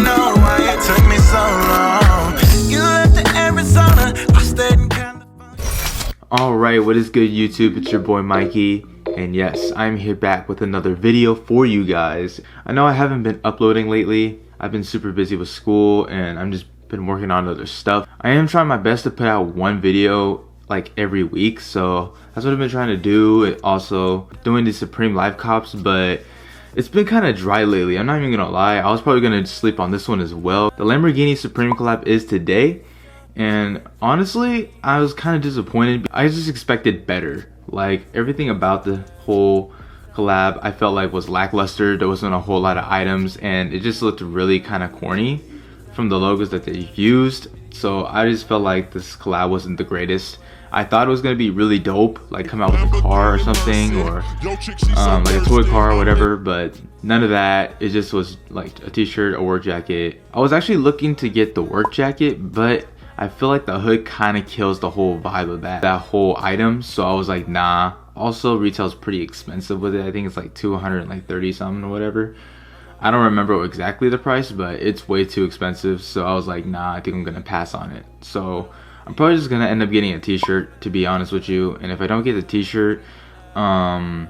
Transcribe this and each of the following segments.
know why it took me so long. You left to Arizona, I stayed in California. Alright, what is good YouTube? It's your boy Mikey, and yes, I'm here back with another video for you guys. I know I haven't been uploading lately. I've been super busy with school and I'm just been working on other stuff. I am trying my best to put out one video like every week, so that's what I've been trying to do. Also doing the Supreme Live Cops, but it's been kind of dry lately. I'm not even gonna lie, I was probably gonna sleep on this one as well. The Lamborghini Supreme collab is today, and honestly I was kind of disappointed. I just expected better. Like everything about the whole collab I felt like was lackluster. There wasn't a whole lot of items and it just looked really kind of corny from the logos that they used. So I just felt like this collab wasn't the greatest. I thought it was gonna be really dope, like come out with a car or something, or like a toy car or whatever, but none of that. It just was like a t-shirt, a work jacket. I was actually looking to get the work jacket, but I feel like the hood kind of kills the whole vibe of that whole item, so I was like nah. Also retail's pretty expensive with it. I think it's like 230 something or whatever. I don't remember exactly the price, but it's way too expensive, so I was like nah, I think I'm gonna pass on it. So I'm probably just gonna end up getting a t-shirt, to be honest with you. And if I don't get the t-shirt, I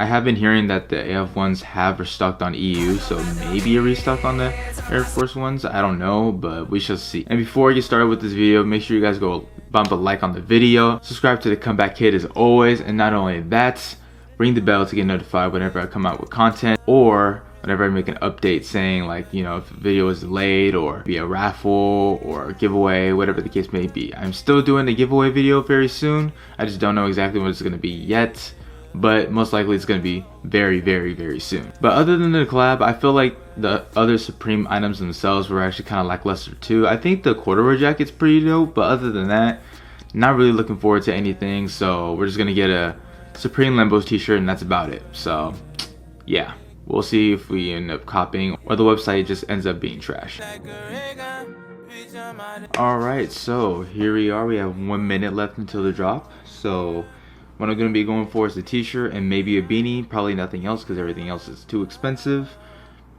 have been hearing that the AF ones have restocked on EU, so maybe a restock on the Air Force ones. I don't know, but we shall see. And before I get started with this video, make sure you guys go bump a like on the video, subscribe to the Comeback Kid as always, and not only that, ring the bell to get notified whenever I come out with content, or whenever I make an update saying, like, you know, if a video is delayed, or be a raffle or a giveaway, whatever the case may be. I'm still doing the giveaway video very soon. I just don't know exactly what it's going to be yet, but most likely it's going to be very, very, very soon. But other than the collab, I feel like the other Supreme items themselves were actually kind of lackluster too. I think the corduroy jacket's pretty dope, but other than that, not really looking forward to anything. So we're just going to get a Supreme Lambos t-shirt and that's about it. So yeah, we'll see if we end up copying or the website just ends up being trash. Alright, so here we are. We have 1 minute left until the drop. So what I'm going to be going for is a t-shirt and maybe a beanie. Probably nothing else because everything else is too expensive.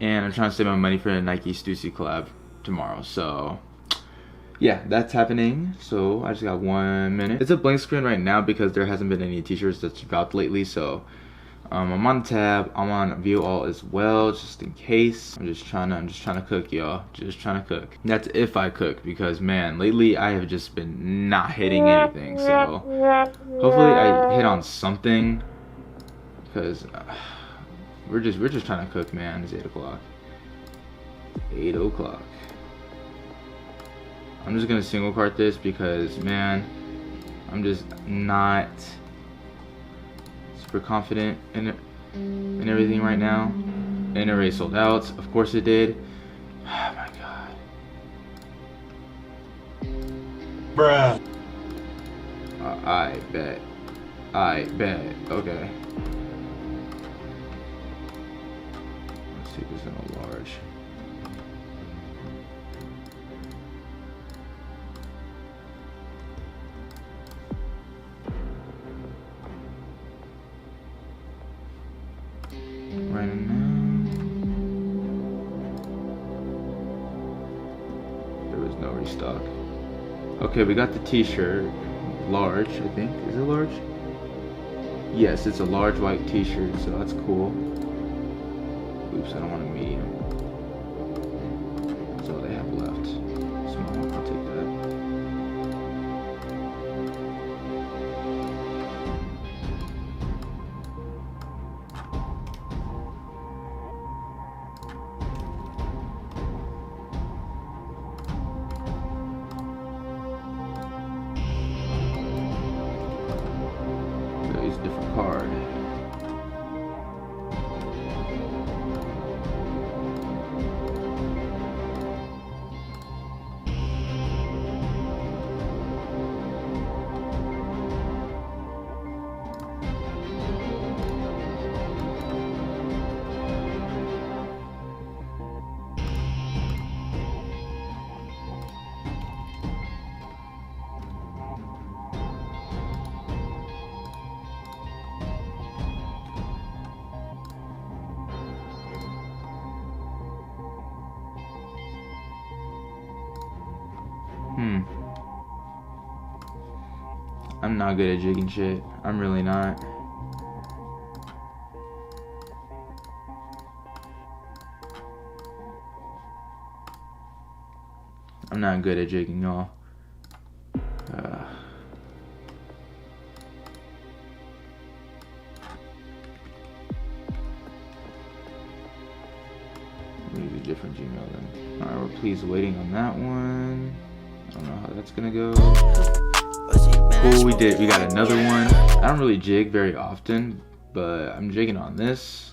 And I'm trying to save my money for the Nike Stussy collab tomorrow. So yeah, that's happening. So I just got 1 minute. It's a blank screen right now because there hasn't been any t-shirts that's dropped lately. So I'm on the tab. I'm on view all as well, just in case. I'm just trying to cook, y'all. Just trying to cook. That's if I cook, because man, lately I have just been not hitting anything. So hopefully I hit on something, because we're just trying to cook, man. It's 8 o'clock. 8 o'clock. I'm just gonna single cart this because man, I'm just not super confident in it and everything right now. And it already sold out. Of course it did. Oh my god. Bruh. I bet. Okay. Let's take this in a large. Right now, there was no restock. Okay, we got the t-shirt, large, I think. Is it large? Yes, it's a large white t-shirt, so that's cool. Oops, I don't want a medium. That's all they have left. Small, I'll take that. Different card. I'm not good at jigging shit. I'm really not. I'm not good at jigging, y'all. Maybe a different Gmail then. Alright, we're please waiting on that one. I don't know how that's gonna go. Cool, we did. We got another one. I don't really jig very often, but I'm jigging on this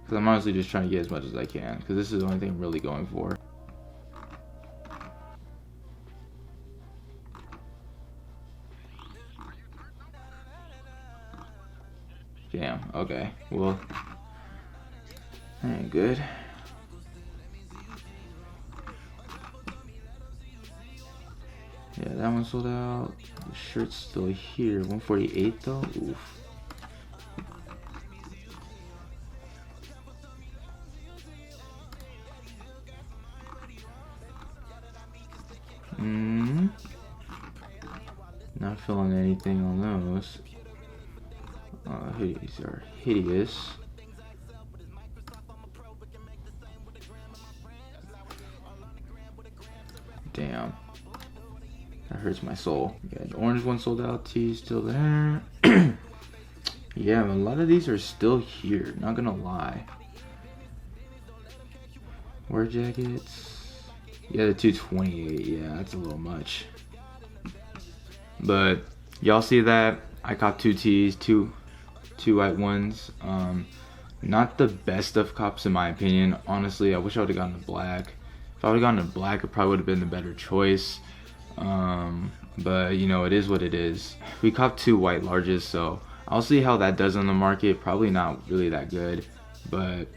because I'm honestly just trying to get as much as I can because this is the only thing I'm really going for. Damn, okay. Well, that ain't good. Yeah, that one sold out. The shirt's still here. 148 though. Oof. Not feeling anything on those. Hoodies are hideous. Damn. That hurts my soul. Yeah, the orange one sold out. Tee still there. Yeah, a lot of these are still here. Not gonna lie. Wear jackets. Yeah, the 228. Yeah, that's a little much. But y'all see that? I caught 2 tees, two white ones. Not the best of cops in my opinion. Honestly, I wish I would have gotten a black. If I would have gotten a black, it probably would have been the better choice. But you know, it is what it is. We copped 2 white larges, so I'll see how that does on the market. Probably not really that good, but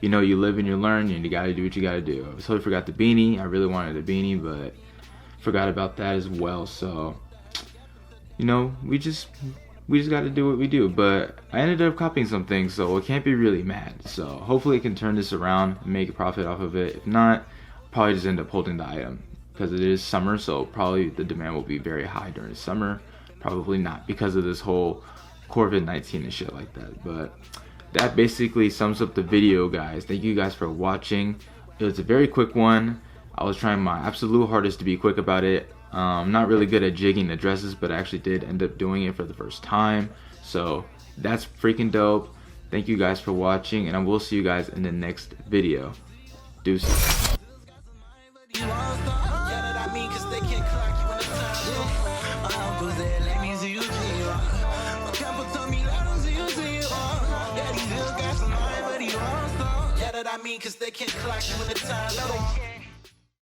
you know, you live and you learn, and you gotta do what you gotta do. I totally forgot the beanie. I really wanted a beanie, but forgot about that as well. So you know, we just gotta do what we do. But I ended up copying some things, so I can't be really mad. So hopefully I can turn this around and make a profit off of it. If not, I'll probably just end up holding the item because it is summer, so probably the demand will be very high during the summer. Probably not because of this whole COVID-19 and shit like that. But that basically sums up the video, guys. Thank you guys for watching. It was a very quick one. I was trying my absolute hardest to be quick about it. I'm not really good at jigging the dresses, but I actually did end up doing it for the first time. So that's freaking dope. Thank you guys for watching, and I will see you guys in the next video. Deuces. Cause they can't clock you in the time.